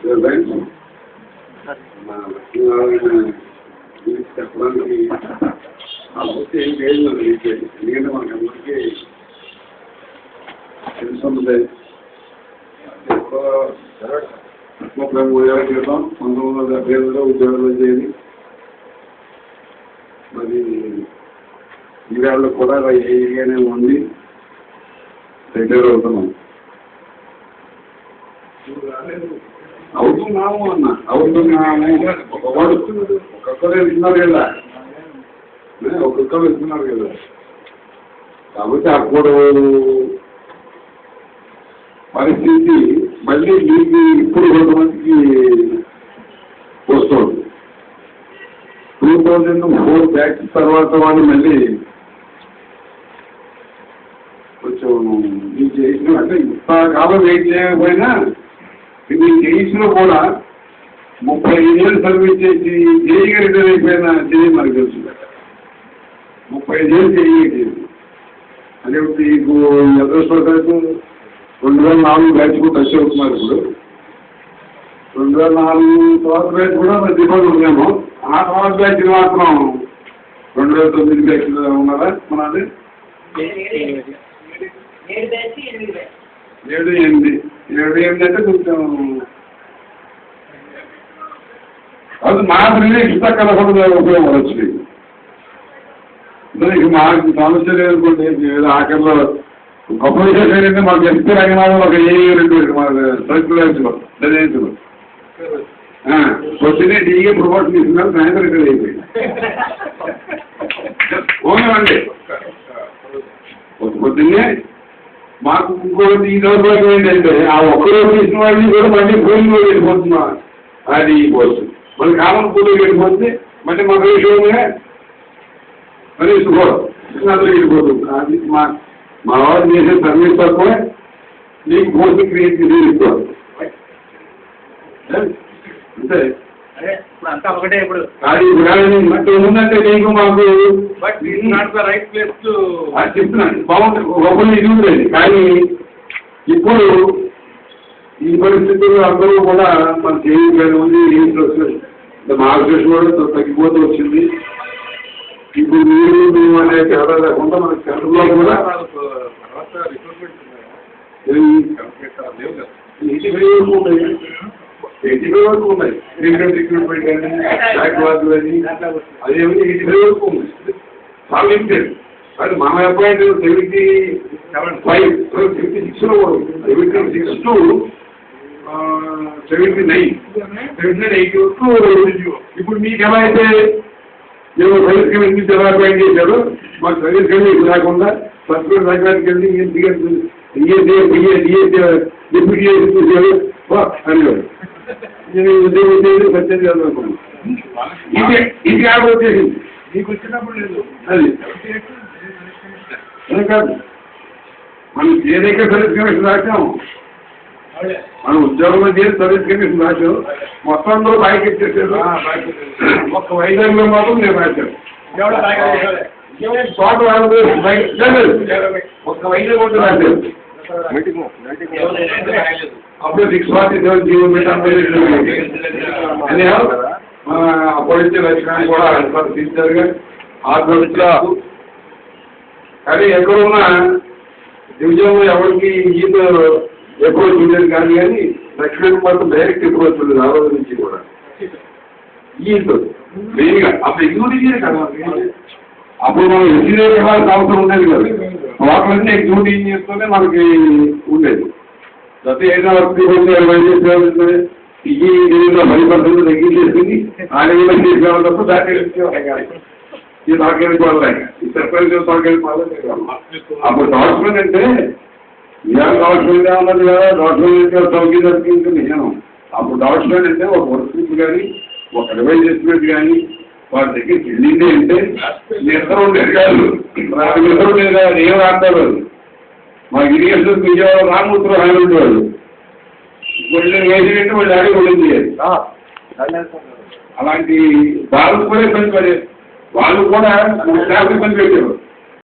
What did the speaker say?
చెప్పడానికి ఆ బుక్ ఏం లేదు ఎందుకంటే మనకి అందరికీ తెలుసున్నదే 33 ఏళ్ల క్రితం 1970లో ఉద్యోగంలో చేరి మరి ఈవేళ కూడా ఏగానే ఉండి రిటైర్ అవుతున్నాం. అవుతున్నాము ఒక్కొక్కరు వెళ్తున్నారు కదా, ఒక్కొక్కరు వెళ్తున్నారు కదా. కాబట్టి అప్పుడు పరిస్థితి మళ్ళీ మీకు ఇప్పుడు కొంతమందికి వస్తుంది. 2004 బ్యాచ్ తర్వాత వాళ్ళు మళ్ళీ కొంచెం మీకు చేసిన అంటే ఇంతకాలం వెయిట్ చేయకపోయినా మీకు చేసిన కూడా 35 ఏళ్ళు సర్వీస్ చేసి జేఈగా రిటైర్ అయిపోయిన చేయి మనకు తెలుసు. 35 ఏళ్ళు చేయి అంటే మీకు అదృష్టవశాత్తు 2004 బ్యాచ్ కూడా టచ్ అవుతున్నారు. ఇప్పుడు 2004 తర్వాత బ్యాచ్ కూడా మరి దిగుబడి ఉన్నాము. ఆ తర్వాత బ్యాచ్ మాత్రం 2009 బ్యాచ్ ఉన్నారా మనది 7-8 అంటే కొంచెం అది మా రిలేషన్ కలపకుండా ఉపయోగపడవచ్చు. ఇక మాకు సమస్య లేదనుకోండి, ఏదో ఆఖరిలో గొప్ప విషయం ఏంటంటే మాకు ఎస్పీ రంగనాథం ఒక 2 మాకు సర్క్యులర్స్లో డెజైన్స్లో పొద్దున్నే డీఏ ప్రమోషన్ తీసుకున్నారు, సాయంత్రం ఇక్కడ అయిపోయింది. ఓనండి పొద్దున్నే మాకు ఇంకోటి ఈ రోజులకు ఏంటంటే ఆ ఒక్కరోజు తీసిన వాడిని కూడా మళ్ళీ భూమిలో వెళ్ళిపోతున్నా. అది పోస్ట్ మళ్ళీ కామన్ పూలు వెళ్ళిపోతే మళ్ళీ మా విషయంగా మళ్ళీ వెళ్ళిపోతుంది. అది మా వాళ్ళు చేసే సర్వీస్ తక్కువ, నీకు పోస్ట్ క్రియేట్ చేసి ఇస్తారు అంతే. ఒకటే ఇప్పుడు ఏముందంటే నీకు మాకు రైట్ ప్లేస్ చెప్తున్నాను బాగుంటుంది, ఒకళ్ళు ఇది ఉండేది. కానీ ఇప్పుడు ఈ పరిస్థితుల్లో అందరూ కూడా మన చేయలేదు ఉంది. మార్గదర్శనం కూడా తగ్గిపోతూ వచ్చింది. ఇప్పుడు మీరు మేము అనే తేడా లేకుండా మనకి సెంటర్లో కూడా 85 వరకు ఉన్నాయి. రిక్రూట్మెంట్ కానీ బ్యాక్లాగ్ కానీ అదేమి 85 వరకు ఉంది. చాలా లిమిటెడ్. అది మన అపాయింట్ 75 76లో 76 to 79 80 వరకు. ఇప్పుడు మీకు ఎలా అయితే మేము సర్వీస్ కమిటీ ఎలా అపాయింట్ చేశారో మాకు సర్వీస్ కమిటీ లేకుండా సర్వీస్ రంగానికి వెళ్ళి డిప్యూటీ చూసారు అనేవారు. నేను ఉద్యోగం సత్యం చేయాలనుకున్నాను. ఇది యాడ్ వచ్చేసింది మీకు వచ్చినప్పుడు లేదు. అది కాదు మనం ఏదైతే సర్వీస్ కమిషన్ రాసాం, మనం ఉద్యోగంలో చేసి సర్వీస్ కమిషన్ రాసాం. మొత్తంలో బాయ్కి ఇచ్చేసారు. ఒక్క వైజాగ్లో మాత్రం నేను రాశాను. తోట ఒక్క వైజాగ్ కూడా రాశాను. అప్పుడు 647 జీవోమీటర్ అప్పటి లక్షణాలు కూడా తీర్చారుగా. కానీ ఎక్కడున్నా డివిజన్లో ఎవరికి ఈత అప్రోచ్ ఉండేది కానీ లక్ష్మణ్ మాత్రం డైరెక్ట్ అప్రోచ్ ఉండేది. ఆ రోజు నుంచి కూడా ఈత మెయిన్గా అప్పుడు ఎగ్జిక్యూటివ్ కదా. అప్పుడు మనం ఇంజనీర్ ఇవ్వాల్సిన అవసరం ఉండేది కదా. వాటిలన్నీ ఎగ్జిక్యూటివ్ ఇంజనీర్తోనే మనకి ఉండేది. ప్రతి 5 వర్క్ తీసుకుంటే ఈ డివిజన్లో 10% తగ్గించేసింది. ఆ డివిజన్లో తీసుకురావాలి తప్ప దాటి ఈ తొలకెళ్ళిపోవాలి. ఈ సర్పంచ్ తొలకెళ్ళిపోవాలి. అప్పుడు డాక్యుమెంట్ అంటే ఇవాళ డాక్యుమెంట్ ఏమన్నది కదా, డాక్యుమెంట్ తగ్గింది నిజం. అప్పుడు డాక్యుమెంట్ అంటే ఒక వర్క్ కానీ ఒక రివైజ్ చేసినట్టు కానీ వారి దగ్గరికి వెళ్ళింది అంటే నిద్ర ఉండేది కాదు. నిద్ర ఉండేది కాదు, ఏం రాస్తారు. మా ఇరిగేషన్ విజయవాడ రామూర్తిలో ఆయన ఉండేవాడు. వాళ్ళు వేసినట్టు వాళ్ళు డాడీ వెళ్ళింది. అలాంటి వాళ్ళు కూడా ఇబ్బంది పడేది. వాళ్ళు కూడా ట్రాఫిక్ ఇబ్బంది పెట్టేవారు.